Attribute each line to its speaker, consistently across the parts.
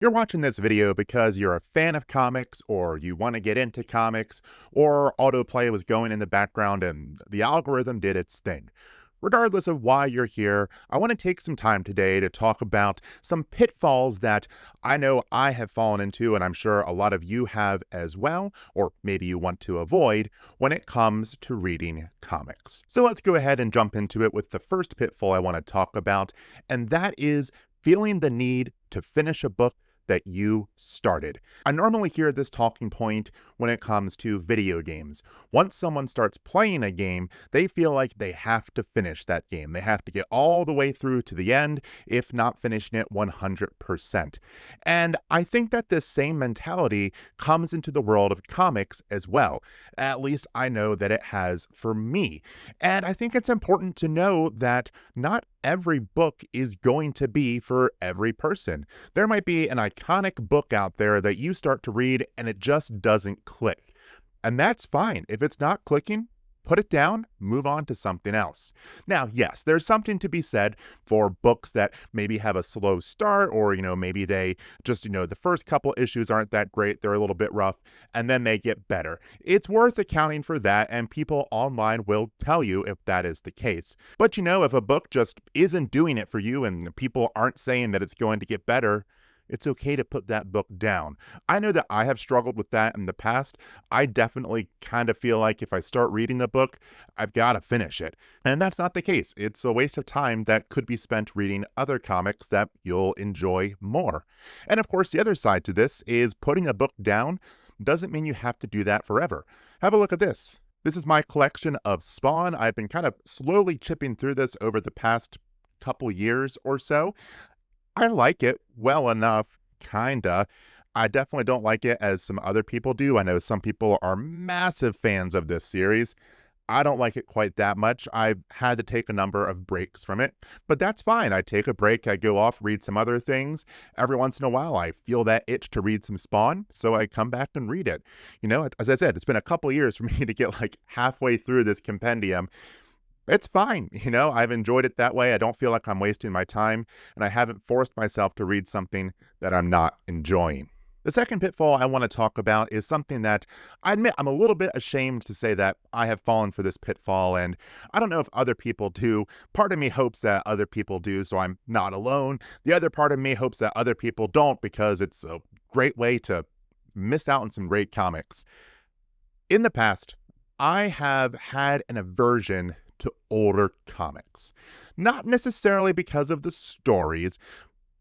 Speaker 1: You're watching this video because you're a fan of comics, or you want to get into comics, or autoplay was going in the background and the algorithm did its thing. Regardless of why you're here, I want to take some time today to talk about some pitfalls that I know I have fallen into, and I'm sure a lot of you have as well, or maybe you want to avoid when it comes to reading comics. So let's go ahead and jump into it with the first pitfall I want to talk about, and that is feeling the need to finish a book that you started. I normally hear this talking point when it comes to video games. Once someone starts playing a game, they feel like they have to finish that game. They have to get all the way through to the end, if not finishing it 100%. And I think that this same mentality comes into the world of comics as well. At least I know that it has for me. And I think it's important to know that not every book is going to be for every person. There might be an iconic book out there that you start to read and it just doesn't click. And that's fine. If it's not clicking, put it down, move on to something else. Now, yes, there's something to be said for books that maybe have a slow start, or, maybe they just, the first couple issues aren't that great, they're a little bit rough, and then they get better. It's worth accounting for that, and people online will tell you if that is the case. But, if a book just isn't doing it for you and people aren't saying that it's going to get better, it's okay to put that book down. I know that I have struggled with that in the past. I definitely kind of feel like if I start reading the book, I've got to finish it. And that's not the case. It's a waste of time that could be spent reading other comics that you'll enjoy more. And of course, the other side to this is putting a book down doesn't mean you have to do that forever. Have a look at this. This is my collection of Spawn. I've been kind of slowly chipping through this over the past couple years or so. I like it well enough, kinda. I definitely don't like it as some other people do. I know some people are massive fans of this series. I don't like it quite that much. I've had to take a number of breaks from it, but that's fine. I take a break, I go off, read some other things. Every once in a while, I feel that itch to read some Spawn, so I come back and read it. As I said, it's been a couple years for me to get like halfway through this compendium. It's fine. I've enjoyed it that way. I don't feel like I'm wasting my time, and I haven't forced myself to read something that I'm not enjoying. The second pitfall I want to talk about is something that I admit I'm a little bit ashamed to say that I have fallen for this pitfall, and I don't know if other people do. Part of me hopes that other people do, so I'm not alone. The other part of me hopes that other people don't, because it's a great way to miss out on some great comics. In the past, I have had an aversion to older comics. Not necessarily because of the stories,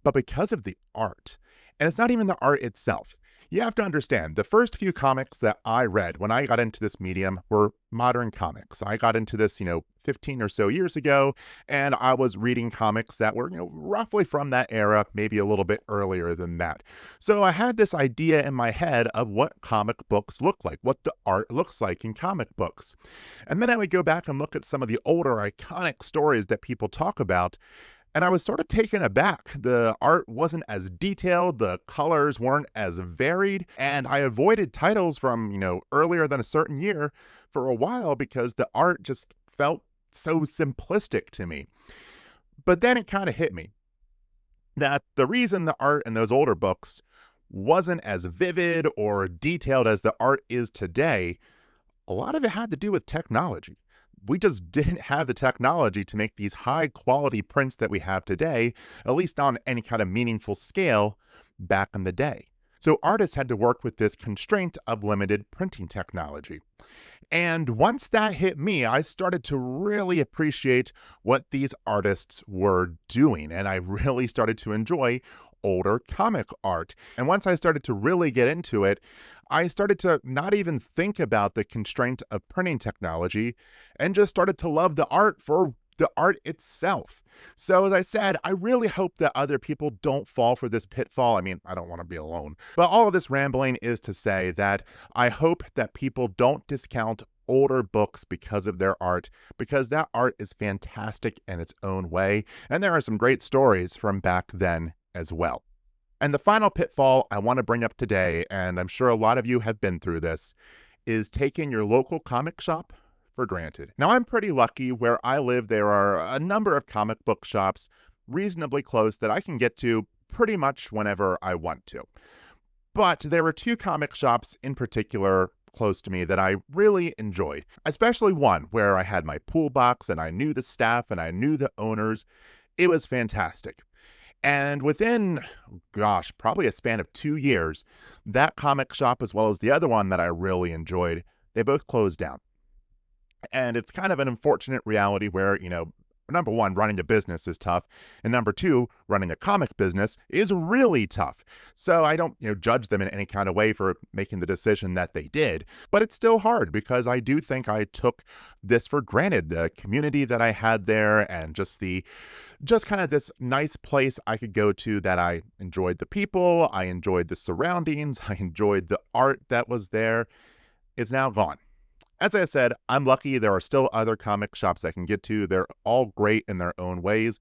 Speaker 1: but because of the art. And it's not even the art itself. You have to understand, the first few comics that I read when I got into this medium were modern comics. I got into this, 15 or so years ago, and I was reading comics that were, roughly from that era, maybe a little bit earlier than that. So I had this idea in my head of what comic books look like, what the art looks like in comic books. And then I would go back and look at some of the older iconic stories that people talk about, and I was sort of taken aback. The art wasn't as detailed, the colors weren't as varied, and I avoided titles from, earlier than a certain year for a while because the art just felt so simplistic to me. But then it kind of hit me that the reason the art in those older books wasn't as vivid or detailed as the art is today, a lot of it had to do with technology. We just didn't have the technology to make these high quality prints that we have today, at least on any kind of meaningful scale back in the day. So artists had to work with this constraint of limited printing technology. And once that hit me, I started to really appreciate what these artists were doing. And I really started to enjoy older comic art. And once I started to really get into it, I started to not even think about the constraint of printing technology and just started to love the art for the art itself. So as I said, I really hope that other people don't fall for this pitfall. I mean, I don't want to be alone. But all of this rambling is to say that I hope that people don't discount older books because of their art, because that art is fantastic in its own way. And there are some great stories from back then as well. And the final pitfall I want to bring up today, and I'm sure a lot of you have been through this, is taking your local comic shop for granted. Now, I'm pretty lucky. Where I live, there are a number of comic book shops reasonably close that I can get to pretty much whenever I want to. But there were two comic shops in particular close to me that I really enjoyed, especially one where I had my pool box and I knew the staff and I knew the owners. It was fantastic. And within, gosh, probably a span of 2 years, that comic shop, as well as the other one that I really enjoyed, they both closed down. And it's kind of an unfortunate reality where, number one, running a business is tough. And number two, running a comic business is really tough. So I don't, judge them in any kind of way for making the decision that they did. But it's still hard because I do think I took this for granted, the community that I had there and just kind of this nice place I could go to that I enjoyed the people, I enjoyed the surroundings, I enjoyed the art that was there. It's now gone. As I said, I'm lucky there are still other comic shops I can get to. They're all great in their own ways,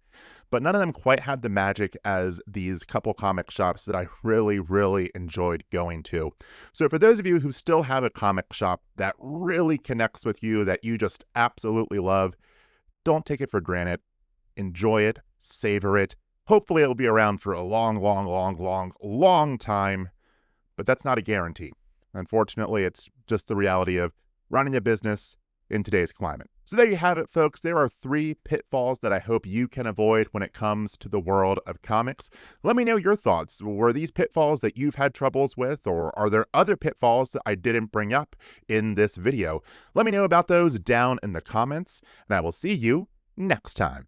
Speaker 1: but none of them quite had the magic as these couple comic shops that I really, really enjoyed going to. So for those of you who still have a comic shop that really connects with you, that you just absolutely love, don't take it for granted. Enjoy it, savor it. Hopefully it'll be around for a long, long, long, long, long time, but that's not a guarantee. Unfortunately, it's just the reality of running a business in today's climate. So there you have it, folks. There are 3 pitfalls that I hope you can avoid when it comes to the world of comics. Let me know your thoughts. Were these pitfalls that you've had troubles with, or are there other pitfalls that I didn't bring up in this video? Let me know about those down in the comments, and I will see you next time.